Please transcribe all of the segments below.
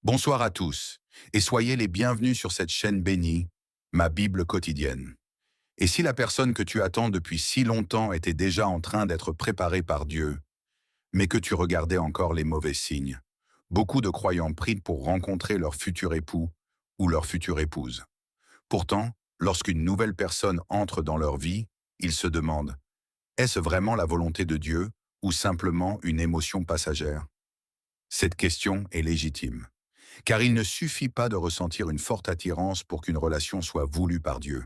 Bonsoir à tous, et soyez les bienvenus sur cette chaîne bénie, ma Bible quotidienne. Et si la personne que tu attends depuis si longtemps était déjà en train d'être préparée par Dieu, mais que tu regardais encore les mauvais signes, beaucoup de croyants prient pour rencontrer leur futur époux ou leur future épouse. Pourtant, lorsqu'une nouvelle personne entre dans leur vie, ils se demandent, est-ce vraiment la volonté de Dieu ou simplement une émotion passagère? Cette question est légitime. Car il ne suffit pas de ressentir une forte attirance pour qu'une relation soit voulue par Dieu.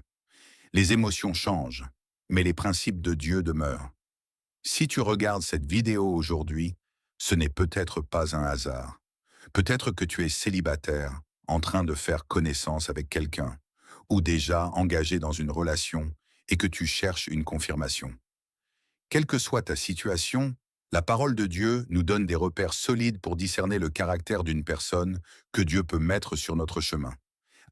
Les émotions changent, mais les principes de Dieu demeurent. Si tu regardes cette vidéo aujourd'hui, ce n'est peut-être pas un hasard. Peut-être que tu es célibataire, en train de faire connaissance avec quelqu'un, ou déjà engagé dans une relation et que tu cherches une confirmation. Quelle que soit ta situation, la parole de Dieu nous donne des repères solides pour discerner le caractère d'une personne que Dieu peut mettre sur notre chemin.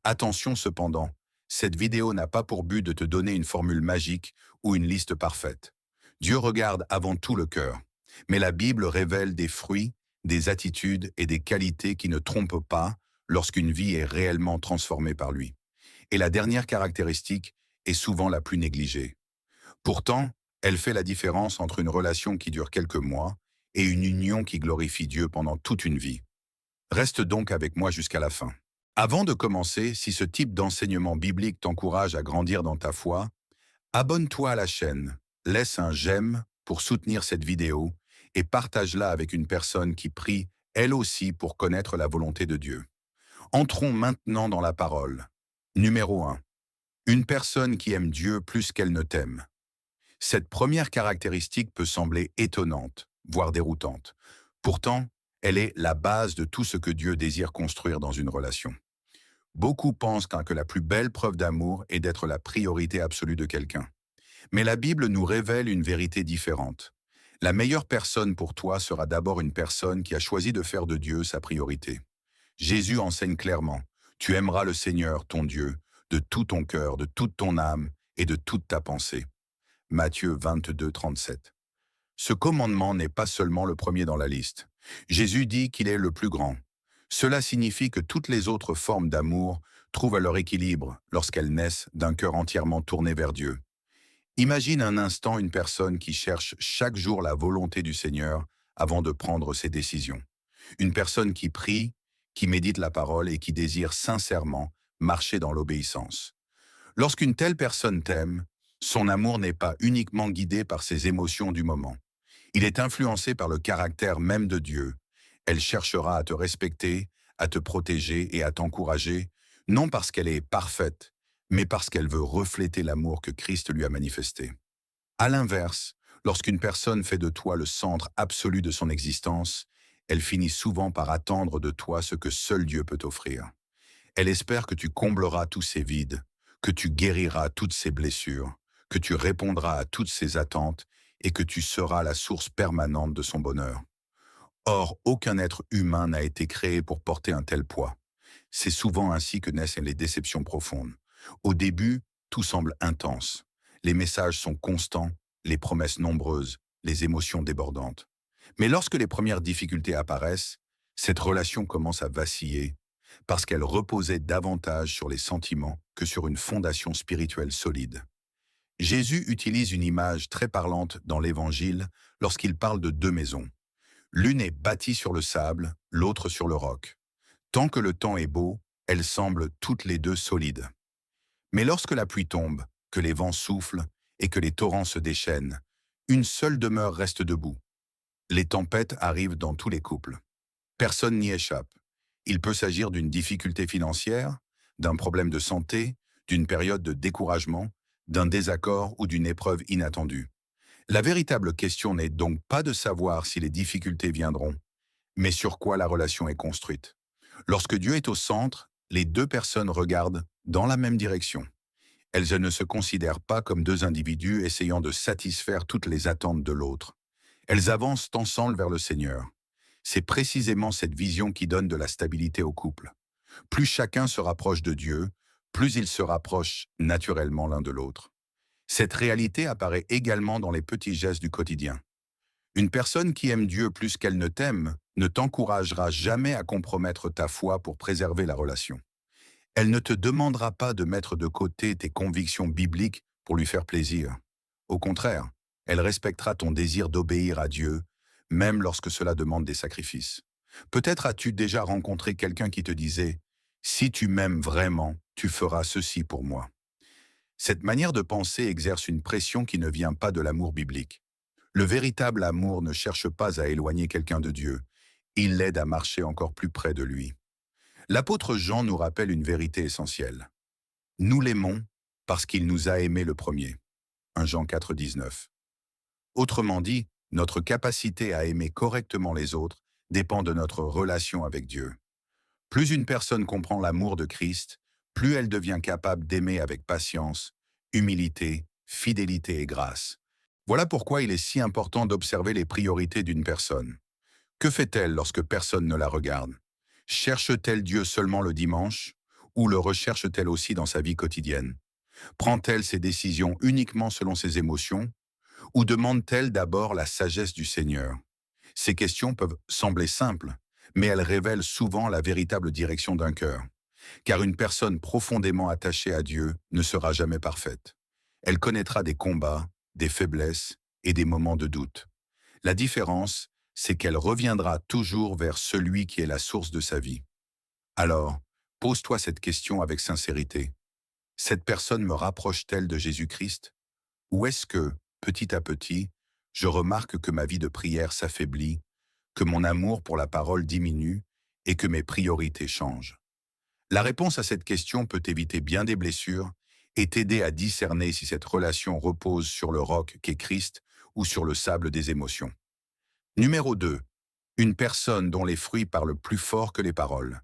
Attention cependant, cette vidéo n'a pas pour but de te donner une formule magique ou une liste parfaite. Dieu regarde avant tout le cœur, mais la Bible révèle des fruits, des attitudes et des qualités qui ne trompent pas lorsqu'une vie est réellement transformée par lui. Et la dernière caractéristique est souvent la plus négligée. Pourtant, elle fait la différence entre une relation qui dure quelques mois et une union qui glorifie Dieu pendant toute une vie. Reste donc avec moi jusqu'à la fin. Avant de commencer, si ce type d'enseignement biblique t'encourage à grandir dans ta foi, abonne-toi à la chaîne, laisse un j'aime pour soutenir cette vidéo et partage-la avec une personne qui prie, elle aussi, pour connaître la volonté de Dieu. Entrons maintenant dans la parole. Numéro 1. Une personne qui aime Dieu plus qu'elle ne t'aime. Cette première caractéristique peut sembler étonnante, voire déroutante. Pourtant, elle est la base de tout ce que Dieu désire construire dans une relation. Beaucoup pensent que la plus belle preuve d'amour est d'être la priorité absolue de quelqu'un. Mais la Bible nous révèle une vérité différente. La meilleure personne pour toi sera d'abord une personne qui a choisi de faire de Dieu sa priorité. Jésus enseigne clairement, tu aimeras le Seigneur, ton Dieu, de tout ton cœur, de toute ton âme et de toute ta pensée. Matthieu 22, 37. Ce commandement n'est pas seulement le premier dans la liste. Jésus dit qu'il est le plus grand. Cela signifie que toutes les autres formes d'amour trouvent leur équilibre lorsqu'elles naissent d'un cœur entièrement tourné vers Dieu. Imagine un instant une personne qui cherche chaque jour la volonté du Seigneur avant de prendre ses décisions. Une personne qui prie, qui médite la parole et qui désire sincèrement marcher dans l'obéissance. Lorsqu'une telle personne t'aime, son amour n'est pas uniquement guidé par ses émotions du moment. Il est influencé par le caractère même de Dieu. Elle cherchera à te respecter, à te protéger et à t'encourager, non parce qu'elle est parfaite, mais parce qu'elle veut refléter l'amour que Christ lui a manifesté. À l'inverse, lorsqu'une personne fait de toi le centre absolu de son existence, elle finit souvent par attendre de toi ce que seul Dieu peut offrir. Elle espère que tu combleras tous ses vides, que tu guériras toutes ses blessures, que tu répondras à toutes ses attentes et que tu seras la source permanente de son bonheur. Or, aucun être humain n'a été créé pour porter un tel poids. C'est souvent ainsi que naissent les déceptions profondes. Au début, tout semble intense. Les messages sont constants, les promesses nombreuses, les émotions débordantes. Mais lorsque les premières difficultés apparaissent, cette relation commence à vaciller parce qu'elle reposait davantage sur les sentiments que sur une fondation spirituelle solide. Jésus utilise une image très parlante dans l'Évangile lorsqu'il parle de deux maisons. L'une est bâtie sur le sable, l'autre sur le roc. Tant que le temps est beau, elles semblent toutes les deux solides. Mais lorsque la pluie tombe, que les vents soufflent et que les torrents se déchaînent, une seule demeure reste debout. Les tempêtes arrivent dans tous les couples. Personne n'y échappe. Il peut s'agir d'une difficulté financière, d'un problème de santé, d'une période de découragement, d'un désaccord ou d'une épreuve inattendue. La véritable question n'est donc pas de savoir si les difficultés viendront, mais sur quoi la relation est construite. Lorsque Dieu est au centre, les deux personnes regardent dans la même direction. Elles ne se considèrent pas comme deux individus essayant de satisfaire toutes les attentes de l'autre. Elles avancent ensemble vers le Seigneur. C'est précisément cette vision qui donne de la stabilité au couple. Plus chacun se rapproche de Dieu, plus ils se rapprochent naturellement l'un de l'autre. Cette réalité apparaît également dans les petits gestes du quotidien. Une personne qui aime Dieu plus qu'elle ne t'aime ne t'encouragera jamais à compromettre ta foi pour préserver la relation. Elle ne te demandera pas de mettre de côté tes convictions bibliques pour lui faire plaisir. Au contraire, elle respectera ton désir d'obéir à Dieu, même lorsque cela demande des sacrifices. Peut-être as-tu déjà rencontré quelqu'un qui te disait « Si tu m'aimes vraiment, tu feras ceci pour moi ». Cette manière de penser exerce une pression qui ne vient pas de l'amour biblique. Le véritable amour ne cherche pas à éloigner quelqu'un de Dieu, il l'aide à marcher encore plus près de lui. L'apôtre Jean nous rappelle une vérité essentielle. Nous l'aimons parce qu'il nous a aimés le premier. 1 Jean 4, 19. Autrement dit, notre capacité à aimer correctement les autres dépend de notre relation avec Dieu. Plus une personne comprend l'amour de Christ, plus elle devient capable d'aimer avec patience, humilité, fidélité et grâce. Voilà pourquoi il est si important d'observer les priorités d'une personne. Que fait-elle lorsque personne ne la regarde? Cherche-t-elle Dieu seulement le dimanche ou le recherche-t-elle aussi dans sa vie quotidienne? Prend-elle ses décisions uniquement selon ses émotions ou demande-t-elle d'abord la sagesse du Seigneur? Ces questions peuvent sembler simples, mais elles révèlent souvent la véritable direction d'un cœur. Car une personne profondément attachée à Dieu ne sera jamais parfaite. Elle connaîtra des combats, des faiblesses et des moments de doute. La différence, c'est qu'elle reviendra toujours vers celui qui est la source de sa vie. Alors, pose-toi cette question avec sincérité. Cette personne me rapproche-t-elle de Jésus-Christ? Ou est-ce que, petit à petit, je remarque que ma vie de prière s'affaiblit, que mon amour pour la parole diminue et que mes priorités changent? La réponse à cette question peut éviter bien des blessures et t'aider à discerner si cette relation repose sur le roc qu'est Christ ou sur le sable des émotions. Numéro 2. Une personne dont les fruits parlent plus fort que les paroles.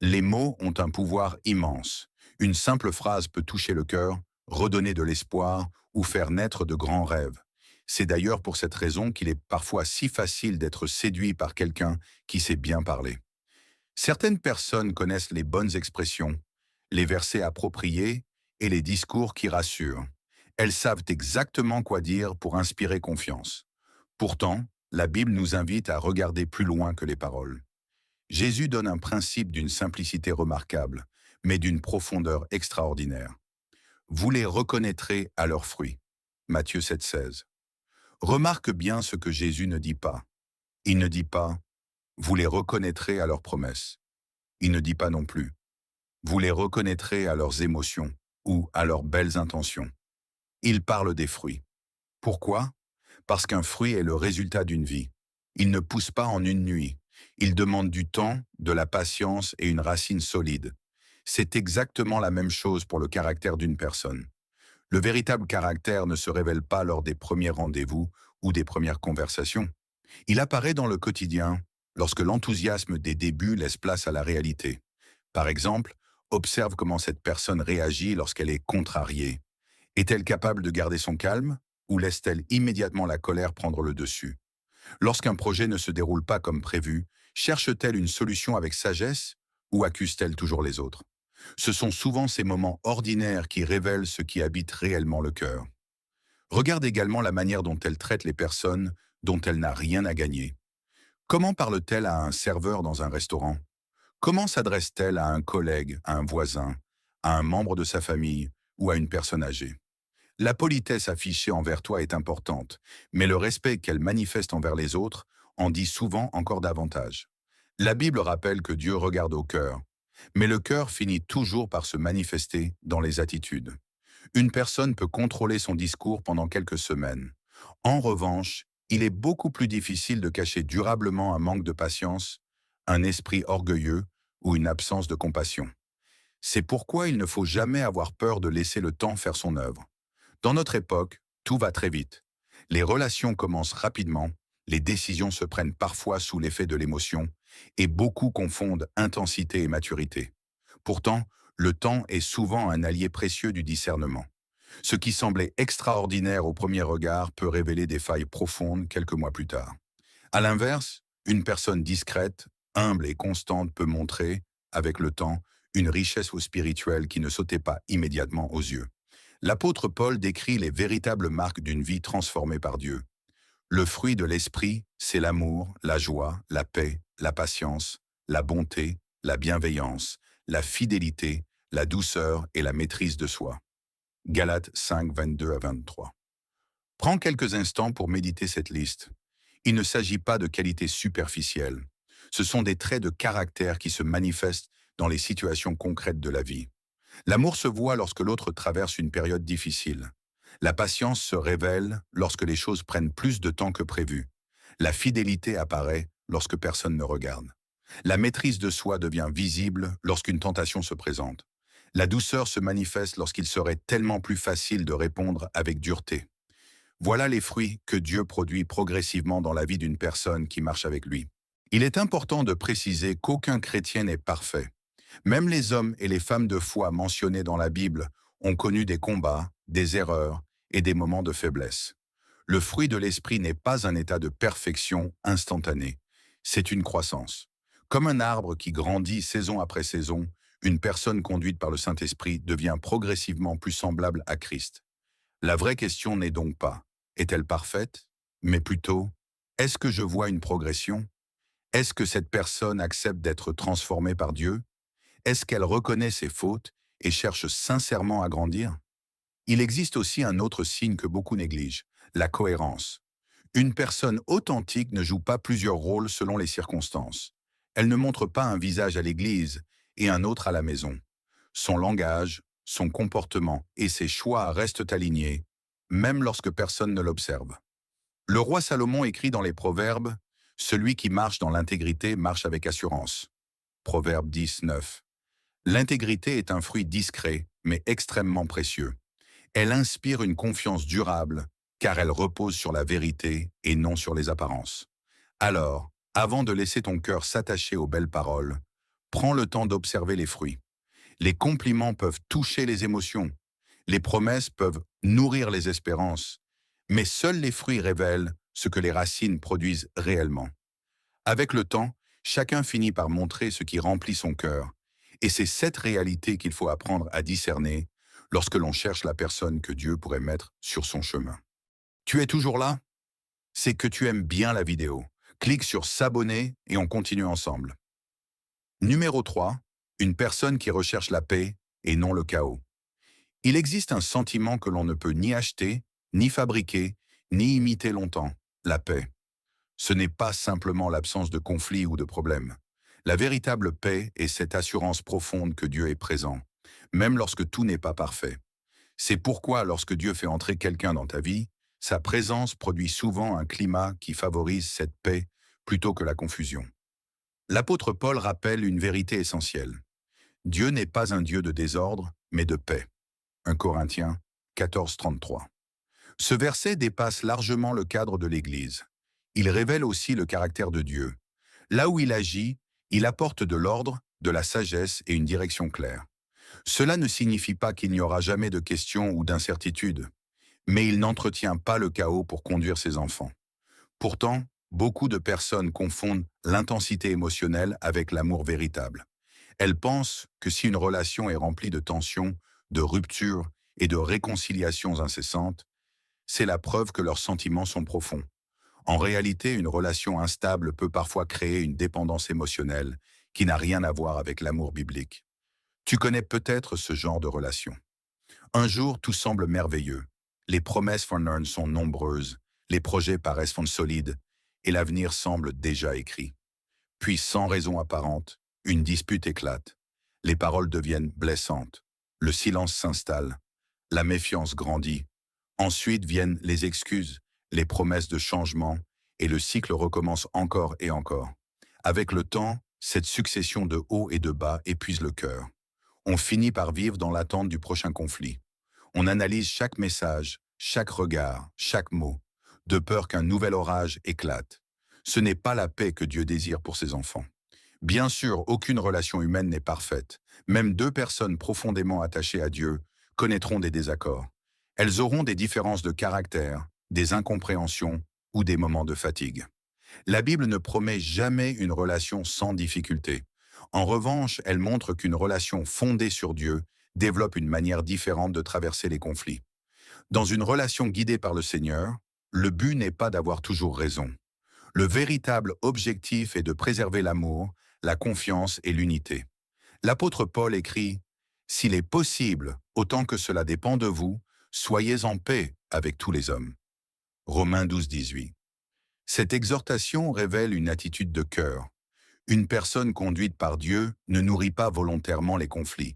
Les mots ont un pouvoir immense. Une simple phrase peut toucher le cœur, redonner de l'espoir ou faire naître de grands rêves. C'est d'ailleurs pour cette raison qu'il est parfois si facile d'être séduit par quelqu'un qui sait bien parler. Certaines personnes connaissent les bonnes expressions, les versets appropriés et les discours qui rassurent. Elles savent exactement quoi dire pour inspirer confiance. Pourtant, la Bible nous invite à regarder plus loin que les paroles. Jésus donne un principe d'une simplicité remarquable, mais d'une profondeur extraordinaire. Vous les reconnaîtrez à leurs fruits. Matthieu 7,16. Remarque bien ce que Jésus ne dit pas. Il ne dit pas « Vous les reconnaîtrez à leurs promesses ». Il ne dit pas non plus « Vous les reconnaîtrez à leurs émotions » ou à leurs belles intentions. Il parle des fruits. Pourquoi? Parce qu'un fruit est le résultat d'une vie. Il ne pousse pas en une nuit. Il demande du temps, de la patience et une racine solide. C'est exactement la même chose pour le caractère d'une personne. Le véritable caractère ne se révèle pas lors des premiers rendez-vous ou des premières conversations. Il apparaît dans le quotidien, lorsque l'enthousiasme des débuts laisse place à la réalité. Par exemple, observe comment cette personne réagit lorsqu'elle est contrariée. Est-elle capable de garder son calme ou laisse-t-elle immédiatement la colère prendre le dessus? Lorsqu'un projet ne se déroule pas comme prévu, cherche-t-elle une solution avec sagesse ou accuse-t-elle toujours les autres? Ce sont souvent ces moments ordinaires qui révèlent ce qui habite réellement le cœur. Regarde également la manière dont elle traite les personnes dont elle n'a rien à gagner. Comment parle-t-elle à un serveur dans un restaurant? Comment s'adresse-t-elle à un collègue, à un voisin, à un membre de sa famille ou à une personne âgée? La politesse affichée envers toi est importante, mais le respect qu'elle manifeste envers les autres en dit souvent encore davantage. La Bible rappelle que Dieu regarde au cœur, mais le cœur finit toujours par se manifester dans les attitudes. Une personne peut contrôler son discours pendant quelques semaines. En revanche, il est beaucoup plus difficile de cacher durablement un manque de patience, un esprit orgueilleux ou une absence de compassion. C'est pourquoi il ne faut jamais avoir peur de laisser le temps faire son œuvre. Dans notre époque, tout va très vite. Les relations commencent rapidement, les décisions se prennent parfois sous l'effet de l'émotion, et beaucoup confondent intensité et maturité. Pourtant, le temps est souvent un allié précieux du discernement. Ce qui semblait extraordinaire au premier regard peut révéler des failles profondes quelques mois plus tard. À l'inverse, une personne discrète, humble et constante peut montrer, avec le temps, une richesse spirituelle qui ne sautait pas immédiatement aux yeux. L'apôtre Paul décrit les véritables marques d'une vie transformée par Dieu. Le fruit de l'esprit, c'est l'amour, la joie, la paix, la patience, la bonté, la bienveillance, la fidélité, la douceur et la maîtrise de soi. Galates 5, 22 à 23. Prends quelques instants pour méditer cette liste. Il ne s'agit pas de qualités superficielles. Ce sont des traits de caractère qui se manifestent dans les situations concrètes de la vie. L'amour se voit lorsque l'autre traverse une période difficile. La patience se révèle lorsque les choses prennent plus de temps que prévu. La fidélité apparaît lorsque personne ne regarde. La maîtrise de soi devient visible lorsqu'une tentation se présente. La douceur se manifeste lorsqu'il serait tellement plus facile de répondre avec dureté. Voilà les fruits que Dieu produit progressivement dans la vie d'une personne qui marche avec lui. Il est important de préciser qu'aucun chrétien n'est parfait. Même les hommes et les femmes de foi mentionnés dans la Bible ont connu des combats, des erreurs et des moments de faiblesse. Le fruit de l'esprit n'est pas un état de perfection instantanée, c'est une croissance. Comme un arbre qui grandit saison après saison, une personne conduite par le Saint-Esprit devient progressivement plus semblable à Christ. La vraie question n'est donc pas « est-elle parfaite ?», mais plutôt « est-ce que je vois une progression ? Est-ce que cette personne accepte d'être transformée par Dieu ? Est-ce qu'elle reconnaît ses fautes et cherche sincèrement à grandir ? » Il existe aussi un autre signe que beaucoup négligent, la cohérence. Une personne authentique ne joue pas plusieurs rôles selon les circonstances. Elle ne montre pas un visage à l'église et un autre à la maison. Son langage, son comportement et ses choix restent alignés, même lorsque personne ne l'observe. Le roi Salomon écrit dans les Proverbes « Celui qui marche dans l'intégrité marche avec assurance ». Proverbe 10, 9. L'intégrité est un fruit discret, mais extrêmement précieux. Elle inspire une confiance durable, car elle repose sur la vérité et non sur les apparences. Alors, avant de laisser ton cœur s'attacher aux belles paroles, prends le temps d'observer les fruits. Les compliments peuvent toucher les émotions, les promesses peuvent nourrir les espérances, mais seuls les fruits révèlent ce que les racines produisent réellement. Avec le temps, chacun finit par montrer ce qui remplit son cœur, et c'est cette réalité qu'il faut apprendre à discerner lorsque l'on cherche la personne que Dieu pourrait mettre sur son chemin. Tu es toujours là? C'est que tu aimes bien la vidéo. Clique sur s'abonner et on continue ensemble. Numéro 3. Une personne qui recherche la paix et non le chaos. Il existe un sentiment que l'on ne peut ni acheter, ni fabriquer, ni imiter longtemps, la paix. Ce n'est pas simplement l'absence de conflits ou de problèmes. La véritable paix est cette assurance profonde que Dieu est présent, même lorsque tout n'est pas parfait. C'est pourquoi lorsque Dieu fait entrer quelqu'un dans ta vie, sa présence produit souvent un climat qui favorise cette paix plutôt que la confusion. L'apôtre Paul rappelle une vérité essentielle. Dieu n'est pas un Dieu de désordre, mais de paix. 1 Corinthiens 14, 33. Ce verset dépasse largement le cadre de l'Église. Il révèle aussi le caractère de Dieu. Là où il agit, il apporte de l'ordre, de la sagesse et une direction claire. Cela ne signifie pas qu'il n'y aura jamais de questions ou d'incertitudes, mais il n'entretient pas le chaos pour conduire ses enfants. Pourtant, beaucoup de personnes confondent l'intensité émotionnelle avec l'amour véritable. Elles pensent que si une relation est remplie de tensions, de ruptures et de réconciliations incessantes, c'est la preuve que leurs sentiments sont profonds. En réalité, une relation instable peut parfois créer une dépendance émotionnelle qui n'a rien à voir avec l'amour biblique. Tu connais peut-être ce genre de relation. Un jour, tout semble merveilleux. Les promesses sont nombreuses, les projets paraissent solides et l'avenir semble déjà écrit. Puis, sans raison apparente, une dispute éclate. Les paroles deviennent blessantes. Le silence s'installe. La méfiance grandit. Ensuite viennent les excuses, les promesses de changement, et le cycle recommence encore et encore. Avec le temps, cette succession de hauts et de bas épuise le cœur. On finit par vivre dans l'attente du prochain conflit. On analyse chaque message, chaque regard, chaque mot, de peur qu'un nouvel orage éclate. Ce n'est pas la paix que Dieu désire pour ses enfants. Bien sûr, aucune relation humaine n'est parfaite. Même deux personnes profondément attachées à Dieu connaîtront des désaccords. Elles auront des différences de caractère, des incompréhensions ou des moments de fatigue. La Bible ne promet jamais une relation sans difficulté. En revanche, elle montre qu'une relation fondée sur Dieu développe une manière différente de traverser les conflits. Dans une relation guidée par le Seigneur, le but n'est pas d'avoir toujours raison. Le véritable objectif est de préserver l'amour, la confiance et l'unité. L'apôtre Paul écrit « S'il est possible, autant que cela dépend de vous, soyez en paix avec tous les hommes. » Romains 12, 18. Cette exhortation révèle une attitude de cœur. Une personne conduite par Dieu ne nourrit pas volontairement les conflits.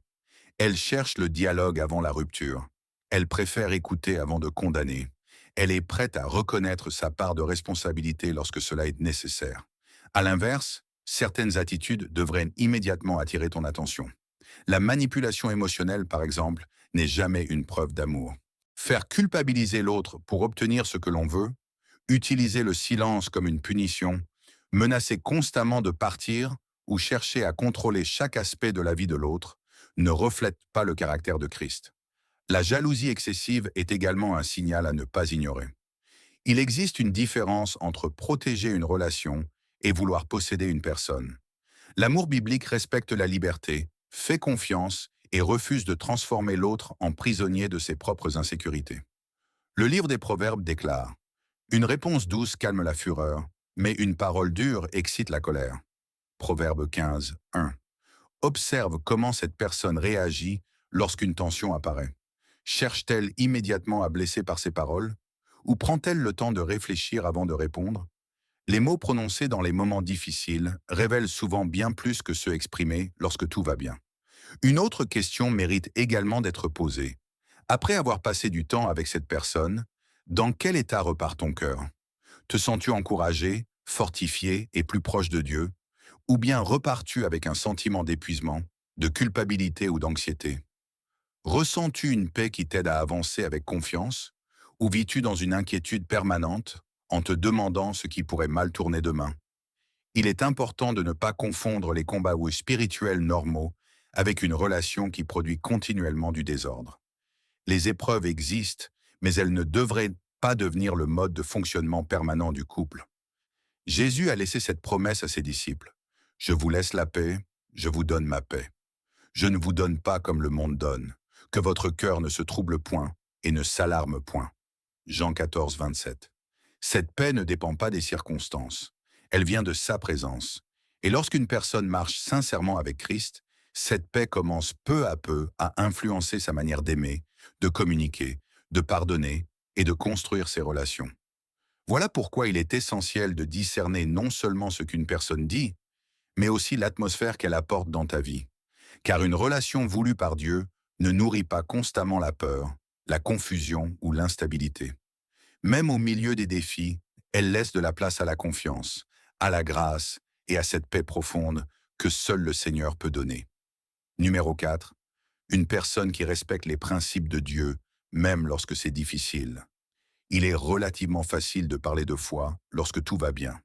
Elle cherche le dialogue avant la rupture. Elle préfère écouter avant de condamner. Elle est prête à reconnaître sa part de responsabilité lorsque cela est nécessaire. À l'inverse, certaines attitudes devraient immédiatement attirer ton attention. La manipulation émotionnelle, par exemple, n'est jamais une preuve d'amour. Faire culpabiliser l'autre pour obtenir ce que l'on veut, utiliser le silence comme une punition, menacer constamment de partir ou chercher à contrôler chaque aspect de la vie de l'autre ne reflète pas le caractère de Christ. La jalousie excessive est également un signal à ne pas ignorer. Il existe une différence entre protéger une relation et vouloir posséder une personne. L'amour biblique respecte la liberté, fait confiance et refuse de transformer l'autre en prisonnier de ses propres insécurités. Le livre des Proverbes déclare « Une réponse douce calme la fureur, mais une parole dure excite la colère. » Proverbe 15, 1. Observe comment cette personne réagit lorsqu'une tension apparaît. Cherche-t-elle immédiatement à blesser par ses paroles? Ou prend-elle le temps de réfléchir avant de répondre? Les mots prononcés dans les moments difficiles révèlent souvent bien plus que ceux exprimés lorsque tout va bien. Une autre question mérite également d'être posée. Après avoir passé du temps avec cette personne, dans quel état repart ton cœur? Te sens-tu encouragé, fortifié et plus proche de Dieu? Ou bien repars-tu avec un sentiment d'épuisement, de culpabilité ou d'anxiété? Ressens-tu une paix qui t'aide à avancer avec confiance? Ou vis-tu dans une inquiétude permanente en te demandant ce qui pourrait mal tourner demain? Il est important de ne pas confondre les combats spirituels normaux avec une relation qui produit continuellement du désordre. Les épreuves existent, mais elles ne devraient pas devenir le mode de fonctionnement permanent du couple. Jésus a laissé cette promesse à ses disciples. « Je vous laisse la paix, je vous donne ma paix. Je ne vous donne pas comme le monde donne, que votre cœur ne se trouble point et ne s'alarme point. » Jean 14, 27. Cette paix ne dépend pas des circonstances. Elle vient de sa présence. Et lorsqu'une personne marche sincèrement avec Christ, cette paix commence peu à peu à influencer sa manière d'aimer, de communiquer, de pardonner et de construire ses relations. Voilà pourquoi il est essentiel de discerner non seulement ce qu'une personne dit, mais aussi l'atmosphère qu'elle apporte dans ta vie. Car une relation voulue par Dieu ne nourrit pas constamment la peur, la confusion ou l'instabilité. Même au milieu des défis, elle laisse de la place à la confiance, à la grâce et à cette paix profonde que seul le Seigneur peut donner. Numéro 4. Une personne qui respecte les principes de Dieu, même lorsque c'est difficile. Il est relativement facile de parler de foi lorsque tout va bien.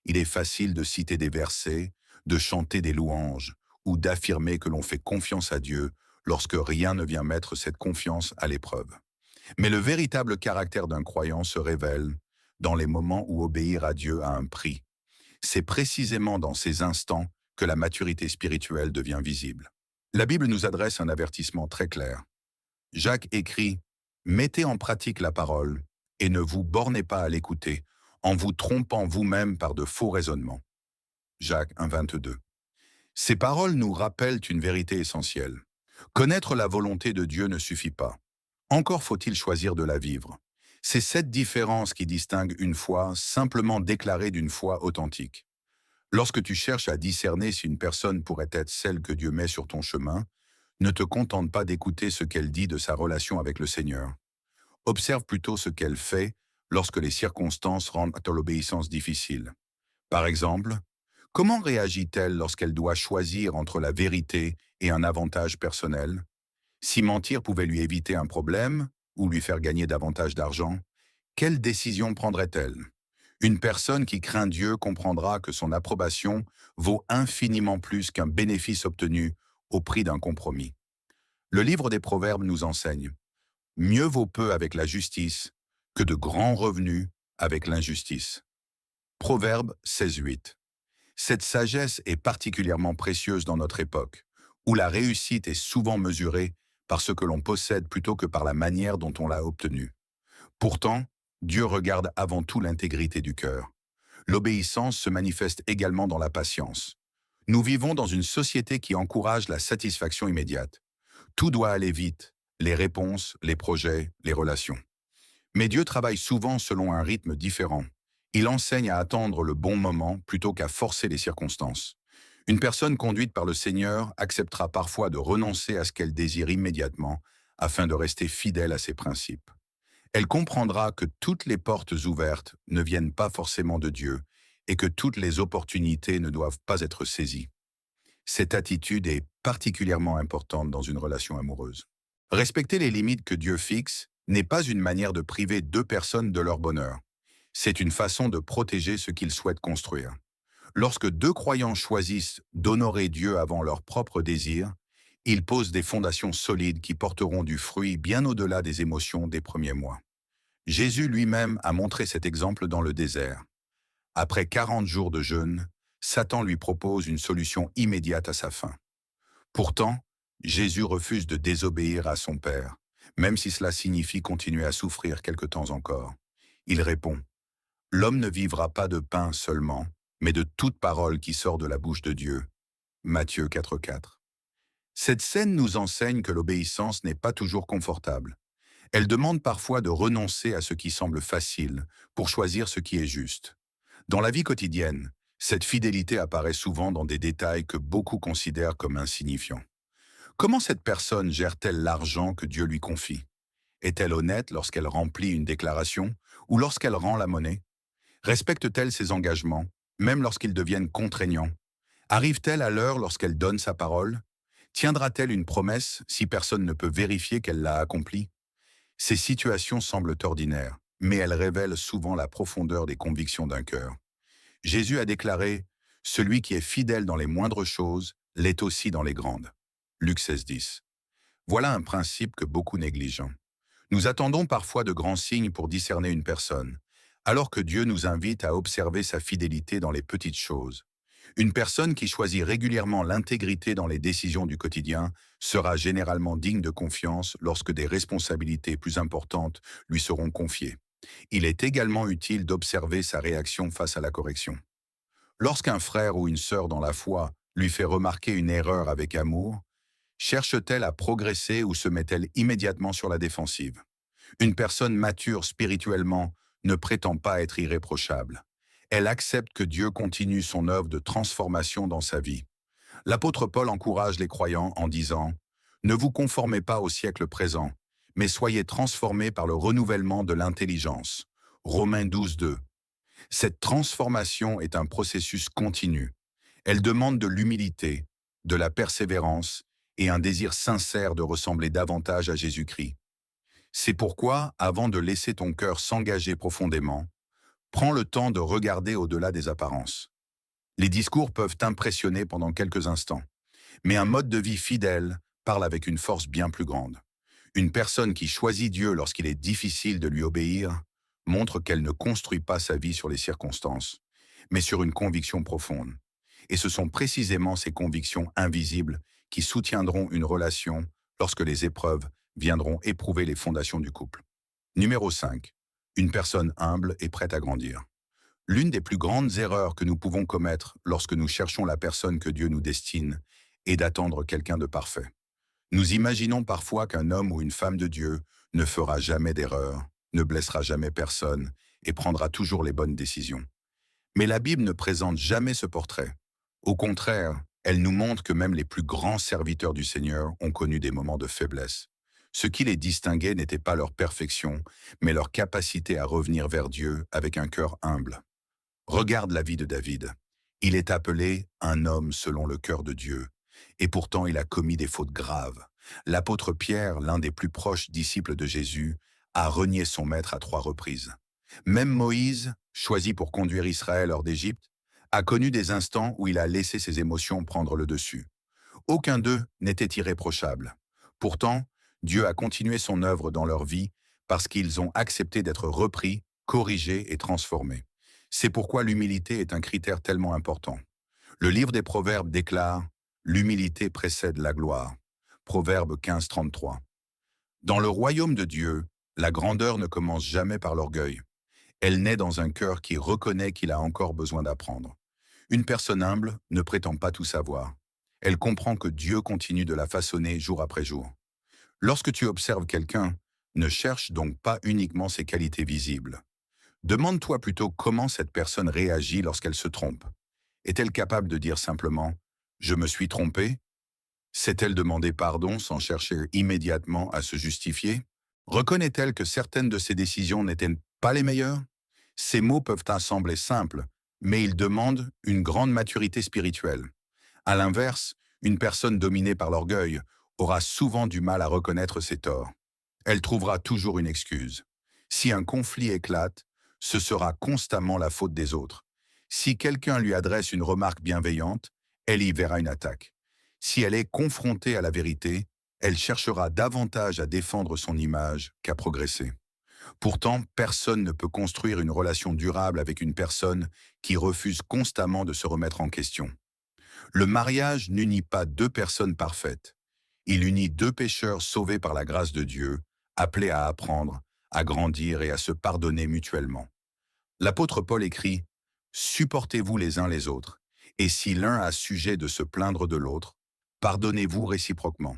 Il est facile de citer des versets, de chanter des louanges ou d'affirmer que l'on fait confiance à Dieu lorsque rien ne vient mettre cette confiance à l'épreuve. Mais le véritable caractère d'un croyant se révèle dans les moments où obéir à Dieu a un prix. C'est précisément dans ces instants que la maturité spirituelle devient visible. La Bible nous adresse un avertissement très clair. Jacques écrit « Mettez en pratique la parole et ne vous bornez pas à l'écouter, en vous trompant vous-même par de faux raisonnements. » Jacques 1, 22. Ces paroles nous rappellent une vérité essentielle. Connaître la volonté de Dieu ne suffit pas. Encore faut-il choisir de la vivre. C'est cette différence qui distingue une foi simplement déclarée d'une foi authentique. Lorsque tu cherches à discerner si une personne pourrait être celle que Dieu met sur ton chemin, ne te contente pas d'écouter ce qu'elle dit de sa relation avec le Seigneur. Observe plutôt ce qu'elle fait lorsque les circonstances rendent l'obéissance difficile. Par exemple, comment réagit-elle lorsqu'elle doit choisir entre la vérité et un avantage personnel? Si mentir pouvait lui éviter un problème ou lui faire gagner davantage d'argent, quelle décision prendrait-elle? Une personne qui craint Dieu comprendra que son approbation vaut infiniment plus qu'un bénéfice obtenu au prix d'un compromis. Le livre des Proverbes nous enseigne « Mieux vaut peu avec la justice que de grands revenus avec l'injustice. » Proverbe 16:8. Cette sagesse est particulièrement précieuse dans notre époque, où la réussite est souvent mesurée par ce que l'on possède plutôt que par la manière dont on l'a obtenu. Pourtant, Dieu regarde avant tout l'intégrité du cœur. L'obéissance se manifeste également dans la patience. Nous vivons dans une société qui encourage la satisfaction immédiate. Tout doit aller vite, les réponses, les projets, les relations. Mais Dieu travaille souvent selon un rythme différent. Il enseigne à attendre le bon moment plutôt qu'à forcer les circonstances. Une personne conduite par le Seigneur acceptera parfois de renoncer à ce qu'elle désire immédiatement afin de rester fidèle à ses principes. Elle comprendra que toutes les portes ouvertes ne viennent pas forcément de Dieu et que toutes les opportunités ne doivent pas être saisies. Cette attitude est particulièrement importante dans une relation amoureuse. Respecter les limites que Dieu fixe n'est pas une manière de priver deux personnes de leur bonheur. C'est une façon de protéger ce qu'ils souhaitent construire. Lorsque deux croyants choisissent d'honorer Dieu avant leurs propres désirs, ils posent des fondations solides qui porteront du fruit bien au-delà des émotions des premiers mois. Jésus lui-même a montré cet exemple dans le désert. Après 40 jours de jeûne, Satan lui propose une solution immédiate à sa faim. Pourtant, Jésus refuse de désobéir à son Père, même si cela signifie continuer à souffrir quelque temps encore. Il répond, « L'homme ne vivra pas de pain seulement, mais de toute parole qui sort de la bouche de Dieu. » Matthieu 4,4. Cette scène nous enseigne que l'obéissance n'est pas toujours confortable. Elle demande parfois de renoncer à ce qui semble facile pour choisir ce qui est juste. Dans la vie quotidienne, cette fidélité apparaît souvent dans des détails que beaucoup considèrent comme insignifiants. Comment cette personne gère-t-elle l'argent que Dieu lui confie? Est-elle honnête lorsqu'elle remplit une déclaration ou lorsqu'elle rend la monnaie? Respecte-t-elle ses engagements, même lorsqu'ils deviennent contraignants? Arrive-t-elle à l'heure lorsqu'elle donne sa parole? Tiendra-t-elle une promesse si personne ne peut vérifier qu'elle l'a accomplie? Ces situations semblent ordinaires, mais elles révèlent souvent la profondeur des convictions d'un cœur. Jésus a déclaré « Celui qui est fidèle dans les moindres choses l'est aussi dans les grandes ». Luc 16,10. Voilà un principe que beaucoup négligent. Nous attendons parfois de grands signes pour discerner une personne, alors que Dieu nous invite à observer sa fidélité dans les petites choses. Une personne qui choisit régulièrement l'intégrité dans les décisions du quotidien sera généralement digne de confiance lorsque des responsabilités plus importantes lui seront confiées. Il est également utile d'observer sa réaction face à la correction. Lorsqu'un frère ou une sœur dans la foi lui fait remarquer une erreur avec amour, cherche-t-elle à progresser ou se met-elle immédiatement sur la défensive? Une personne mature spirituellement ne prétend pas être irréprochable. Elle accepte que Dieu continue son œuvre de transformation dans sa vie. L'apôtre Paul encourage les croyants en disant « Ne vous conformez pas au siècle présent, mais soyez transformés par le renouvellement de l'intelligence. » Romains 12,2. Cette transformation est un processus continu. Elle demande de l'humilité, de la persévérance et un désir sincère de ressembler davantage à Jésus-Christ. C'est pourquoi, avant de laisser ton cœur s'engager profondément, prends le temps de regarder au-delà des apparences. Les discours peuvent impressionner pendant quelques instants, mais un mode de vie fidèle parle avec une force bien plus grande. Une personne qui choisit Dieu lorsqu'il est difficile de lui obéir montre qu'elle ne construit pas sa vie sur les circonstances, mais sur une conviction profonde. Et ce sont précisément ces convictions invisibles qui soutiendront une relation lorsque les épreuves viendront éprouver les fondations du couple. Numéro 5. Une personne humble et prête à grandir. L'une des plus grandes erreurs que nous pouvons commettre lorsque nous cherchons la personne que Dieu nous destine est d'attendre quelqu'un de parfait. Nous imaginons parfois qu'un homme ou une femme de Dieu ne fera jamais d'erreur, ne blessera jamais personne et prendra toujours les bonnes décisions. Mais la Bible ne présente jamais ce portrait. Au contraire, elle nous montre que même les plus grands serviteurs du Seigneur ont connu des moments de faiblesse. Ce qui les distinguait n'était pas leur perfection, mais leur capacité à revenir vers Dieu avec un cœur humble. Regarde la vie de David. Il est appelé un homme selon le cœur de Dieu, et pourtant il a commis des fautes graves. L'apôtre Pierre, l'un des plus proches disciples de Jésus, a renié son maître à 3 reprises. Même Moïse, choisi pour conduire Israël hors d'Égypte, a connu des instants où il a laissé ses émotions prendre le dessus. Aucun d'eux n'était irréprochable. Pourtant, Dieu a continué son œuvre dans leur vie parce qu'ils ont accepté d'être repris, corrigés et transformés. C'est pourquoi l'humilité est un critère tellement important. Le livre des Proverbes déclare « L'humilité précède la gloire ». Proverbe 15, 33. Dans le royaume de Dieu, la grandeur ne commence jamais par l'orgueil. Elle naît dans un cœur qui reconnaît qu'il a encore besoin d'apprendre. Une personne humble ne prétend pas tout savoir. Elle comprend que Dieu continue de la façonner jour après jour. Lorsque tu observes quelqu'un, ne cherche donc pas uniquement ses qualités visibles. Demande-toi plutôt comment cette personne réagit lorsqu'elle se trompe. Est-elle capable de dire simplement ⁇ Je me suis trompé ?⁇ Sait-elle demander pardon sans chercher immédiatement à se justifier? Reconnaît-elle que certaines de ses décisions n'étaient pas les meilleures? Ces mots peuvent sembler simples, mais ils demandent une grande maturité spirituelle. À l'inverse, une personne dominée par l'orgueil aura souvent du mal à reconnaître ses torts. Elle trouvera toujours une excuse. Si un conflit éclate, ce sera constamment la faute des autres. Si quelqu'un lui adresse une remarque bienveillante, elle y verra une attaque. Si elle est confrontée à la vérité, elle cherchera davantage à défendre son image qu'à progresser. Pourtant, personne ne peut construire une relation durable avec une personne qui refuse constamment de se remettre en question. Le mariage n'unit pas deux personnes parfaites. Il unit deux pécheurs sauvés par la grâce de Dieu, appelés à apprendre, à grandir et à se pardonner mutuellement. L'apôtre Paul écrit « Supportez-vous les uns les autres, et si l'un a sujet de se plaindre de l'autre, pardonnez-vous réciproquement.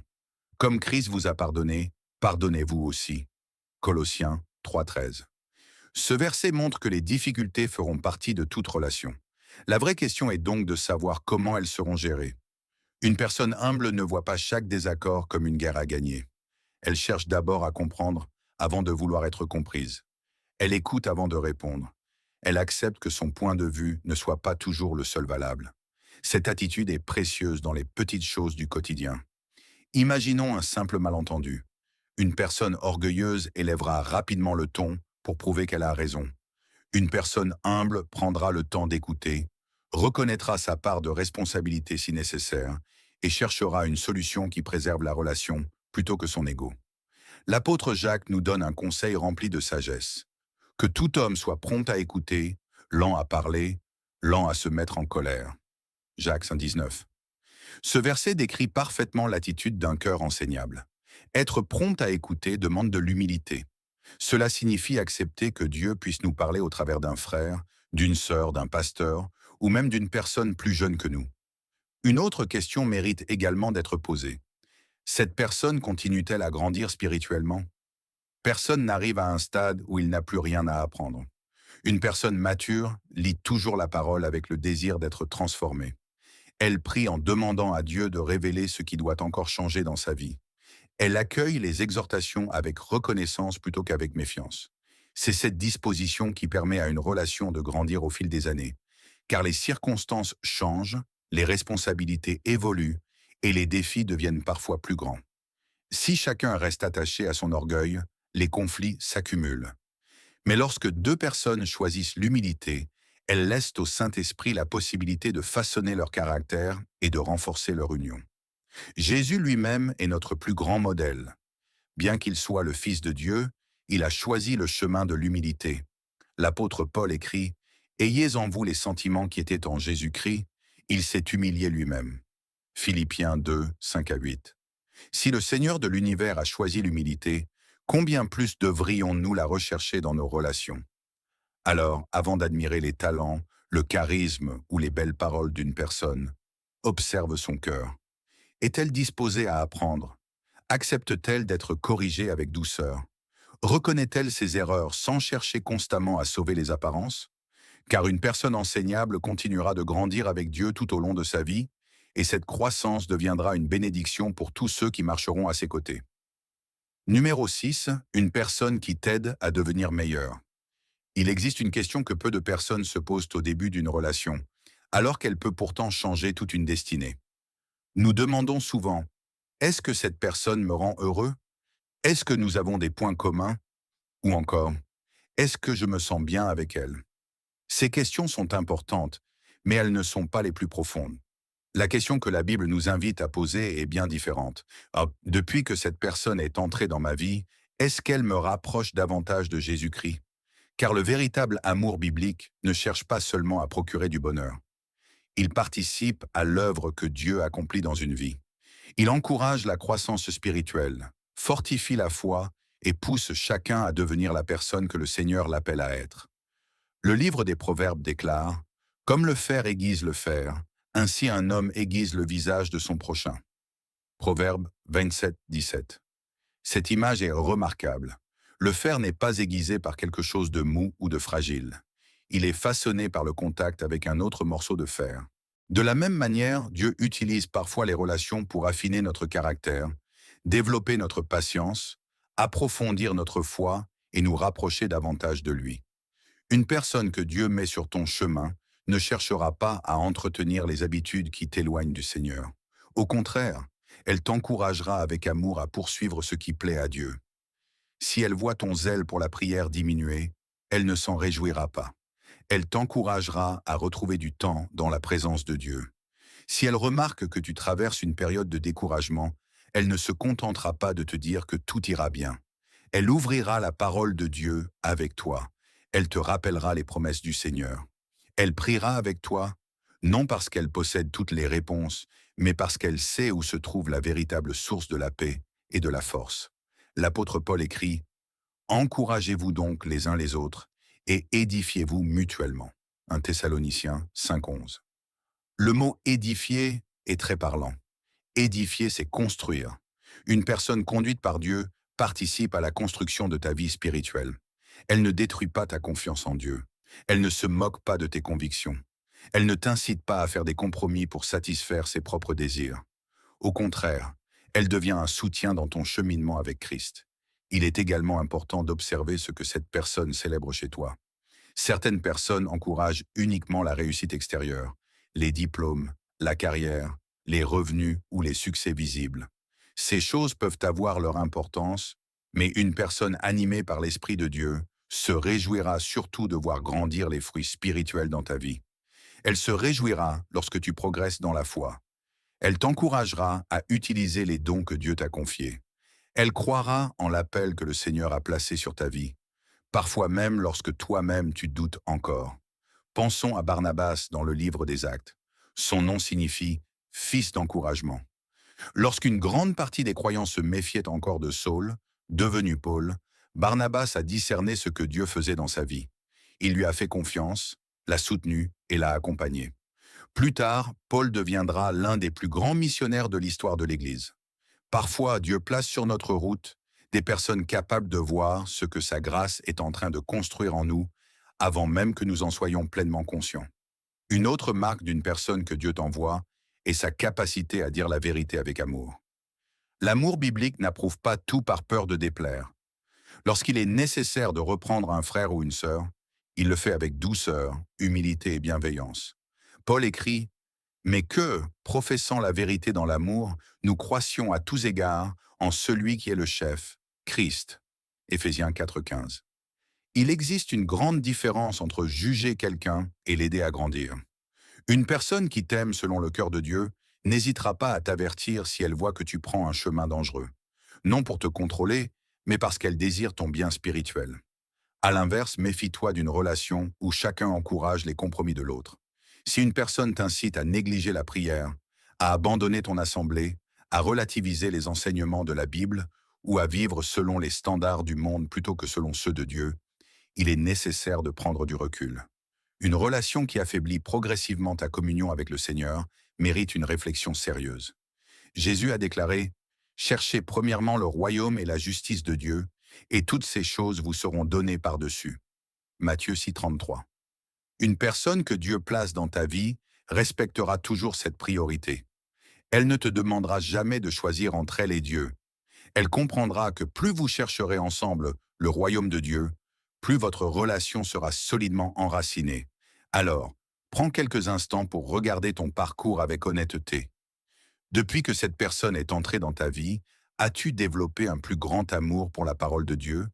Comme Christ vous a pardonné, pardonnez-vous aussi. » Colossiens 3,13. Ce verset montre que les difficultés feront partie de toute relation. La vraie question est donc de savoir comment elles seront gérées. Une personne humble ne voit pas chaque désaccord comme une guerre à gagner. Elle cherche d'abord à comprendre avant de vouloir être comprise. Elle écoute avant de répondre. Elle accepte que son point de vue ne soit pas toujours le seul valable. Cette attitude est précieuse dans les petites choses du quotidien. Imaginons un simple malentendu. Une personne orgueilleuse élèvera rapidement le ton pour prouver qu'elle a raison. Une personne humble prendra le temps d'écouter, reconnaîtra sa part de responsabilité si nécessaire et cherchera une solution qui préserve la relation plutôt que son ego. L'apôtre Jacques nous donne un conseil rempli de sagesse. Que tout homme soit prompt à écouter, lent à parler, lent à se mettre en colère. Jacques 5,19. Ce verset décrit parfaitement l'attitude d'un cœur enseignable. Être prompt à écouter demande de l'humilité. Cela signifie accepter que Dieu puisse nous parler au travers d'un frère, d'une sœur, d'un pasteur, ou même d'une personne plus jeune que nous. Une autre question mérite également d'être posée. Cette personne continue-t-elle à grandir spirituellement? Personne n'arrive à un stade où il n'a plus rien à apprendre. Une personne mature lit toujours la parole avec le désir d'être transformée. Elle prie en demandant à Dieu de révéler ce qui doit encore changer dans sa vie. Elle accueille les exhortations avec reconnaissance plutôt qu'avec méfiance. C'est cette disposition qui permet à une relation de grandir au fil des années, car les circonstances changent, les responsabilités évoluent et les défis deviennent parfois plus grands. Si chacun reste attaché à son orgueil, les conflits s'accumulent. Mais lorsque deux personnes choisissent l'humilité, elles laissent au Saint-Esprit la possibilité de façonner leur caractère et de renforcer leur union. Jésus lui-même est notre plus grand modèle. Bien qu'il soit le Fils de Dieu, il a choisi le chemin de l'humilité. L'apôtre Paul écrit « Ayez en vous les sentiments qui étaient en Jésus-Christ, il s'est humilié lui-même. » Philippiens 2, 5-8. Si le Seigneur de l'univers a choisi l'humilité, combien plus devrions-nous la rechercher dans nos relations? Alors, avant d'admirer les talents, le charisme ou les belles paroles d'une personne, observe son cœur. Est-elle disposée à apprendre? Accepte-t-elle d'être corrigée avec douceur? Reconnaît-elle ses erreurs sans chercher constamment à sauver les apparences? Car une personne enseignable continuera de grandir avec Dieu tout au long de sa vie, et cette croissance deviendra une bénédiction pour tous ceux qui marcheront à ses côtés. Numéro 6, une personne qui t'aide à devenir meilleur. Il existe une question que peu de personnes se posent au début d'une relation, alors qu'elle peut pourtant changer toute une destinée. Nous demandons souvent « Est-ce que cette personne me rend heureux? Est-ce que nous avons des points communs? Ou encore « Est-ce que je me sens bien avec elle ?» Ces questions sont importantes, mais elles ne sont pas les plus profondes. La question que la Bible nous invite à poser est bien différente. Depuis que cette personne est entrée dans ma vie, est-ce qu'elle me rapproche davantage de Jésus-Christ? Car le véritable amour biblique ne cherche pas seulement à procurer du bonheur. Il participe à l'œuvre que Dieu accomplit dans une vie. Il encourage la croissance spirituelle, fortifie la foi et pousse chacun à devenir la personne que le Seigneur l'appelle à être. Le livre des Proverbes déclare « Comme le fer aiguise le fer, ainsi un homme aiguise le visage de son prochain ». Proverbe 27, 17. Cette image est remarquable. Le fer n'est pas aiguisé par quelque chose de mou ou de fragile. Il est façonné par le contact avec un autre morceau de fer. De la même manière, Dieu utilise parfois les relations pour affiner notre caractère, développer notre patience, approfondir notre foi et nous rapprocher davantage de lui. Une personne que Dieu met sur ton chemin ne cherchera pas à entretenir les habitudes qui t'éloignent du Seigneur. Au contraire, elle t'encouragera avec amour à poursuivre ce qui plaît à Dieu. Si elle voit ton zèle pour la prière diminuer, elle ne s'en réjouira pas. Elle t'encouragera à retrouver du temps dans la présence de Dieu. Si elle remarque que tu traverses une période de découragement, elle ne se contentera pas de te dire que tout ira bien. Elle ouvrira la parole de Dieu avec toi. Elle te rappellera les promesses du Seigneur. Elle priera avec toi, non parce qu'elle possède toutes les réponses, mais parce qu'elle sait où se trouve la véritable source de la paix et de la force. L'apôtre Paul écrit « Encouragez-vous donc les uns les autres et édifiez-vous mutuellement ». 1 Thessaloniciens 5,11. Le mot « édifier » est très parlant. Édifier, c'est construire. Une personne conduite par Dieu participe à la construction de ta vie spirituelle. Elle ne détruit pas ta confiance en Dieu. Elle ne se moque pas de tes convictions. Elle ne t'incite pas à faire des compromis pour satisfaire ses propres désirs. Au contraire, elle devient un soutien dans ton cheminement avec Christ. Il est également important d'observer ce que cette personne célèbre chez toi. Certaines personnes encouragent uniquement la réussite extérieure, les diplômes, la carrière, les revenus ou les succès visibles. Ces choses peuvent avoir leur importance, mais une personne animée par l'Esprit de Dieu se réjouira surtout de voir grandir les fruits spirituels dans ta vie. Elle se réjouira lorsque tu progresses dans la foi. Elle t'encouragera à utiliser les dons que Dieu t'a confiés. Elle croira en l'appel que le Seigneur a placé sur ta vie, parfois même lorsque toi-même tu doutes encore. Pensons à Barnabas dans le livre des Actes. Son nom signifie « fils d'encouragement ». Lorsqu'une grande partie des croyants se méfiaient encore de Saul, devenu Paul, Barnabas a discerné ce que Dieu faisait dans sa vie. Il lui a fait confiance, l'a soutenu et l'a accompagné. Plus tard, Paul deviendra l'un des plus grands missionnaires de l'histoire de l'Église. Parfois, Dieu place sur notre route des personnes capables de voir ce que sa grâce est en train de construire en nous avant même que nous en soyons pleinement conscients. Une autre marque d'une personne que Dieu t'envoie est sa capacité à dire la vérité avec amour. L'amour biblique n'approuve pas tout par peur de déplaire. Lorsqu'il est nécessaire de reprendre un frère ou une sœur, il le fait avec douceur, humilité et bienveillance. Paul écrit « Mais que, professant la vérité dans l'amour, nous croissions à tous égards en celui qui est le chef, Christ. » Éphésiens 4,15. Il existe une grande différence entre juger quelqu'un et l'aider à grandir. Une personne qui t'aime selon le cœur de Dieu n'hésitera pas à t'avertir si elle voit que tu prends un chemin dangereux. Non pour te contrôler, mais parce qu'elle désire ton bien spirituel. À l'inverse, méfie-toi d'une relation où chacun encourage les compromis de l'autre. Si une personne t'incite à négliger la prière, à abandonner ton assemblée, à relativiser les enseignements de la Bible ou à vivre selon les standards du monde plutôt que selon ceux de Dieu, il est nécessaire de prendre du recul. Une relation qui affaiblit progressivement ta communion avec le Seigneur mérite une réflexion sérieuse. Jésus a déclaré « Cherchez premièrement le royaume et la justice de Dieu, et toutes ces choses vous seront données par-dessus. » Matthieu 6,33. Une personne que Dieu place dans ta vie respectera toujours cette priorité. Elle ne te demandera jamais de choisir entre elle et Dieu. Elle comprendra que plus vous chercherez ensemble le royaume de Dieu, plus votre relation sera solidement enracinée. Alors, prends quelques instants pour regarder ton parcours avec honnêteté. Depuis que cette personne est entrée dans ta vie, as-tu développé un plus grand amour pour la parole de Dieu?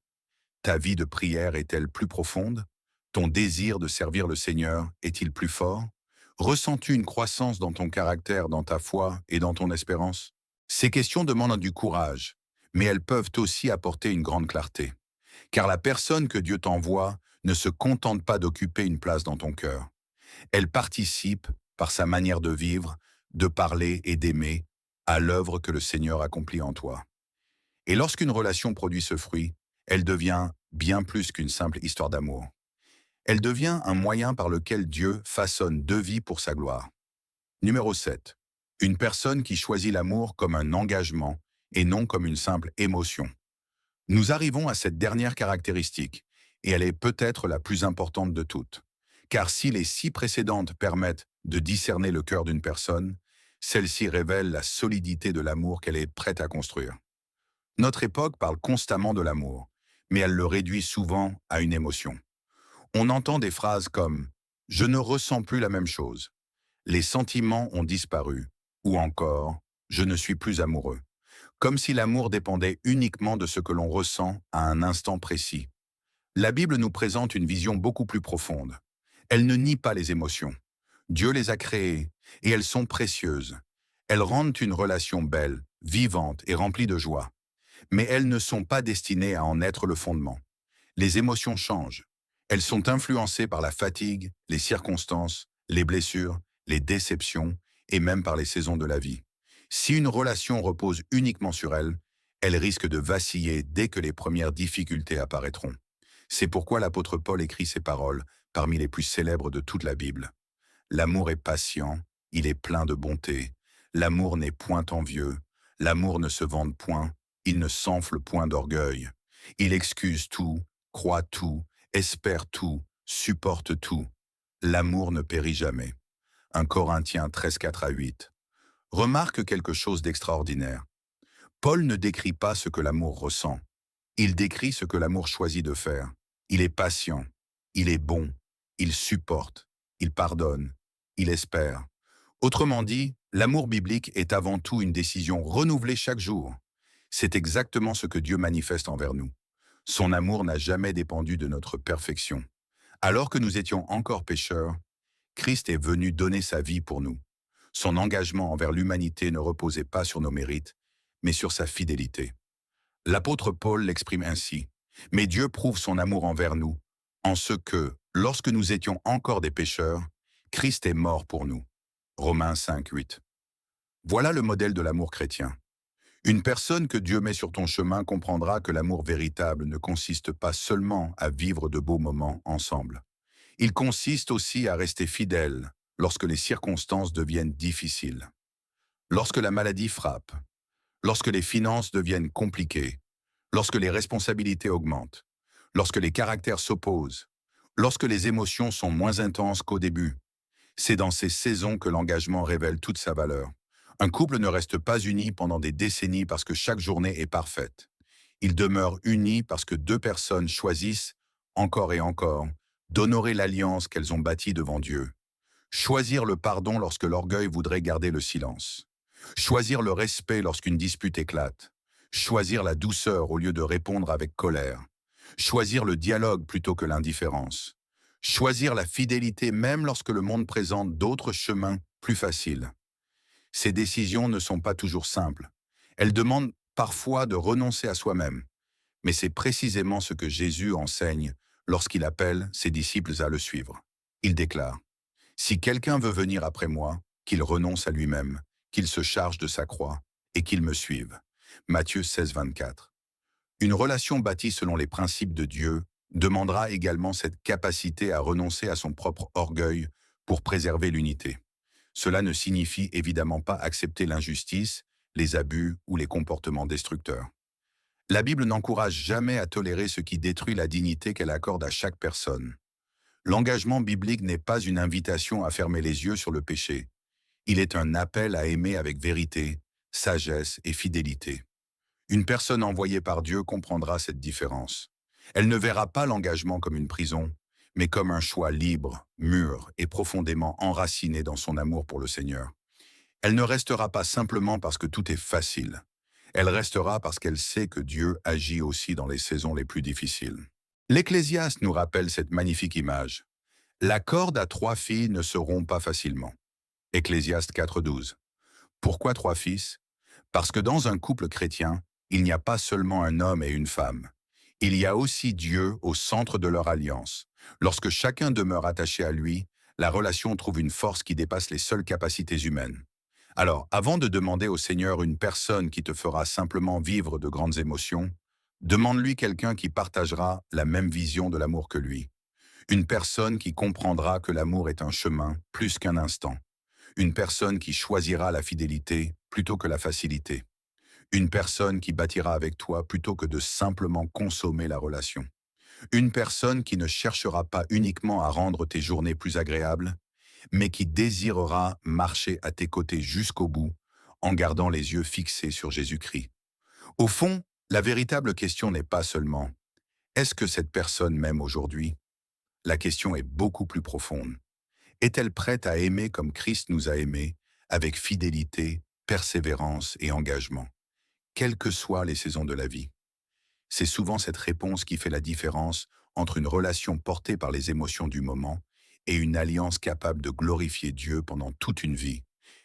Ta vie de prière est-elle plus profonde? Ton désir de servir le Seigneur est-il plus fort? Ressens-tu une croissance dans ton caractère, dans ta foi et dans ton espérance? Ces questions demandent du courage, mais elles peuvent aussi apporter une grande clarté. Car la personne que Dieu t'envoie ne se contente pas d'occuper une place dans ton cœur. Elle participe, par sa manière de vivre, de parler et d'aimer, à l'œuvre que le Seigneur accomplit en toi. Et lorsqu'une relation produit ce fruit, elle devient bien plus qu'une simple histoire d'amour. Elle devient un moyen par lequel Dieu façonne deux vies pour sa gloire. Numéro 7. Une personne qui choisit l'amour comme un engagement et non comme une simple émotion. Nous arrivons à cette dernière caractéristique, et elle est peut-être la plus importante de toutes. Car si les 6 précédentes permettent de discerner le cœur d'une personne, celle-ci révèle la solidité de l'amour qu'elle est prête à construire. Notre époque parle constamment de l'amour, mais elle le réduit souvent à une émotion. On entend des phrases comme « je ne ressens plus la même chose »,« les sentiments ont disparu » ou encore « je ne suis plus amoureux », comme si l'amour dépendait uniquement de ce que l'on ressent à un instant précis. La Bible nous présente une vision beaucoup plus profonde. Elle ne nie pas les émotions. Dieu les a créées, et elles sont précieuses. Elles rendent une relation belle, vivante et remplie de joie. Mais elles ne sont pas destinées à en être le fondement. Les émotions changent. Elles sont influencées par la fatigue, les circonstances, les blessures, les déceptions et même par les saisons de la vie. Si une relation repose uniquement sur elle, elle risque de vaciller dès que les premières difficultés apparaîtront. C'est pourquoi l'apôtre Paul écrit ces paroles, parmi les plus célèbres de toute la Bible. L'amour est patient, il est plein de bonté. L'amour n'est point envieux, l'amour ne se vante point, il ne s'enfle point d'orgueil. Il excuse tout, croit tout, espère tout, supporte tout. L'amour ne périt jamais. 1 Corinthiens 13, 4 à 8. Remarque quelque chose d'extraordinaire. Paul ne décrit pas ce que l'amour ressent. Il décrit ce que l'amour choisit de faire. Il est patient, il est bon, il supporte, il pardonne, il espère. Autrement dit, l'amour biblique est avant tout une décision renouvelée chaque jour. C'est exactement ce que Dieu manifeste envers nous. Son amour n'a jamais dépendu de notre perfection. Alors que nous étions encore pécheurs, Christ est venu donner sa vie pour nous. Son engagement envers l'humanité ne reposait pas sur nos mérites, mais sur sa fidélité. L'apôtre Paul l'exprime ainsi. « Mais Dieu prouve son amour envers nous, en ce que, lorsque nous étions encore des pécheurs, Christ est mort pour nous. » Romains 5, 8. Voilà le modèle de l'amour chrétien. Une personne que Dieu met sur ton chemin comprendra que l'amour véritable ne consiste pas seulement à vivre de beaux moments ensemble. Il consiste aussi à rester fidèle lorsque les circonstances deviennent difficiles. Lorsque la maladie frappe, lorsque les finances deviennent compliquées, lorsque les responsabilités augmentent, lorsque les caractères s'opposent, lorsque les émotions sont moins intenses qu'au début. C'est dans ces saisons que l'engagement révèle toute sa valeur. Un couple ne reste pas uni pendant des décennies parce que chaque journée est parfaite. Il demeure uni parce que deux personnes choisissent, encore et encore, d'honorer l'alliance qu'elles ont bâtie devant Dieu. Choisir le pardon lorsque l'orgueil voudrait garder le silence. Choisir le respect lorsqu'une dispute éclate. Choisir la douceur au lieu de répondre avec colère. Choisir le dialogue plutôt que l'indifférence. Choisir la fidélité même lorsque le monde présente d'autres chemins plus faciles. Ces décisions ne sont pas toujours simples. Elles demandent parfois de renoncer à soi-même. Mais c'est précisément ce que Jésus enseigne lorsqu'il appelle ses disciples à le suivre. Il déclare « Si quelqu'un veut venir après moi, qu'il renonce à lui-même, qu'il se charge de sa croix et qu'il me suive. » Matthieu 16, 24. Une relation bâtie selon les principes de Dieu demandera également cette capacité à renoncer à son propre orgueil pour préserver l'unité. Cela ne signifie évidemment pas accepter l'injustice, les abus ou les comportements destructeurs. La Bible n'encourage jamais à tolérer ce qui détruit la dignité qu'elle accorde à chaque personne. L'engagement biblique n'est pas une invitation à fermer les yeux sur le péché. Il est un appel à aimer avec vérité, sagesse et fidélité. Une personne envoyée par Dieu comprendra cette différence. Elle ne verra pas l'engagement comme une prison, mais comme un choix libre, mûr et profondément enraciné dans son amour pour le Seigneur. Elle ne restera pas simplement parce que tout est facile. Elle restera parce qu'elle sait que Dieu agit aussi dans les saisons les plus difficiles. L'Ecclésiaste nous rappelle cette magnifique image. La corde à 3 filles ne se rompt pas facilement. Ecclésiaste 4.12. Pourquoi 3 fils? Parce que dans un couple chrétien, il n'y a pas seulement un homme et une femme. Il y a aussi Dieu au centre de leur alliance. Lorsque chacun demeure attaché à lui, la relation trouve une force qui dépasse les seules capacités humaines. Alors, avant de demander au Seigneur une personne qui te fera simplement vivre de grandes émotions, demande-lui quelqu'un qui partagera la même vision de l'amour que lui. Une personne qui comprendra que l'amour est un chemin plus qu'un instant. Une personne qui choisira la fidélité plutôt que la facilité. Une personne qui bâtira avec toi plutôt que de simplement consommer la relation. Une personne qui ne cherchera pas uniquement à rendre tes journées plus agréables, mais qui désirera marcher à tes côtés jusqu'au bout en gardant les yeux fixés sur Jésus-Christ. Au fond, la véritable question n'est pas seulement « Est-ce que cette personne m'aime aujourd'hui ?» La question est beaucoup plus profonde. Est-elle prête à aimer comme Christ nous a aimés, avec fidélité, persévérance et engagement, quelles que soient les saisons de la vie? C'est souvent cette réponse qui fait la différence entre une relation portée par les émotions du moment et une alliance capable de glorifier Dieu pendant toute une vie.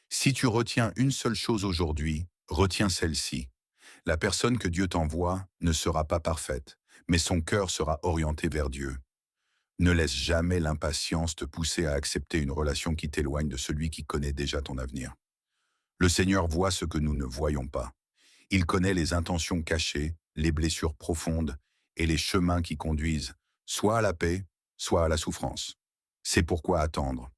Si tu retiens une seule chose aujourd'hui, retiens celle-ci. La personne que Dieu t'envoie ne sera pas parfaite, mais son cœur sera orienté vers Dieu. Ne laisse jamais l'impatience te pousser à accepter une relation qui t'éloigne de celui qui connaît déjà ton avenir. Le Seigneur voit ce que nous ne voyons pas. Il connaît les intentions cachées, les blessures profondes et les chemins qui conduisent soit à la paix, soit à la souffrance. C'est pourquoi attendre.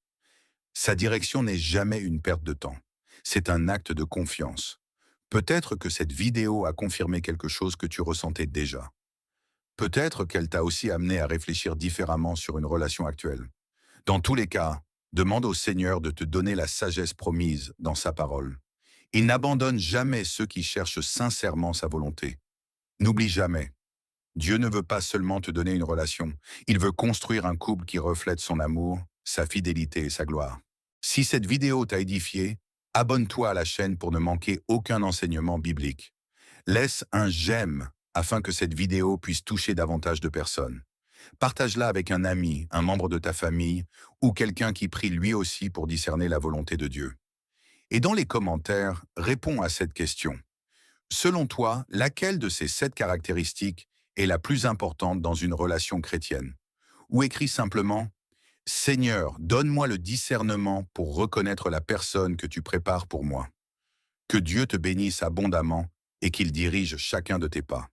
Sa direction n'est jamais une perte de temps. C'est un acte de confiance. Peut-être que cette vidéo a confirmé quelque chose que tu ressentais déjà. Peut-être qu'elle t'a aussi amené à réfléchir différemment sur une relation actuelle. Dans tous les cas, demande au Seigneur de te donner la sagesse promise dans sa parole. Il n'abandonne jamais ceux qui cherchent sincèrement sa volonté. N'oublie jamais, Dieu ne veut pas seulement te donner une relation, il veut construire un couple qui reflète son amour, sa fidélité et sa gloire. Si cette vidéo t'a édifié, abonne-toi à la chaîne pour ne manquer aucun enseignement biblique. Laisse un j'aime afin que cette vidéo puisse toucher davantage de personnes. Partage-la avec un ami, un membre de ta famille ou quelqu'un qui prie lui aussi pour discerner la volonté de Dieu. Et dans les commentaires, réponds à cette question. Selon toi, laquelle de ces 7 caractéristiques est la plus importante dans une relation chrétienne? Ou écris simplement « Seigneur, donne-moi le discernement pour reconnaître la personne que tu prépares pour moi. » Que Dieu te bénisse abondamment et qu'il dirige chacun de tes pas.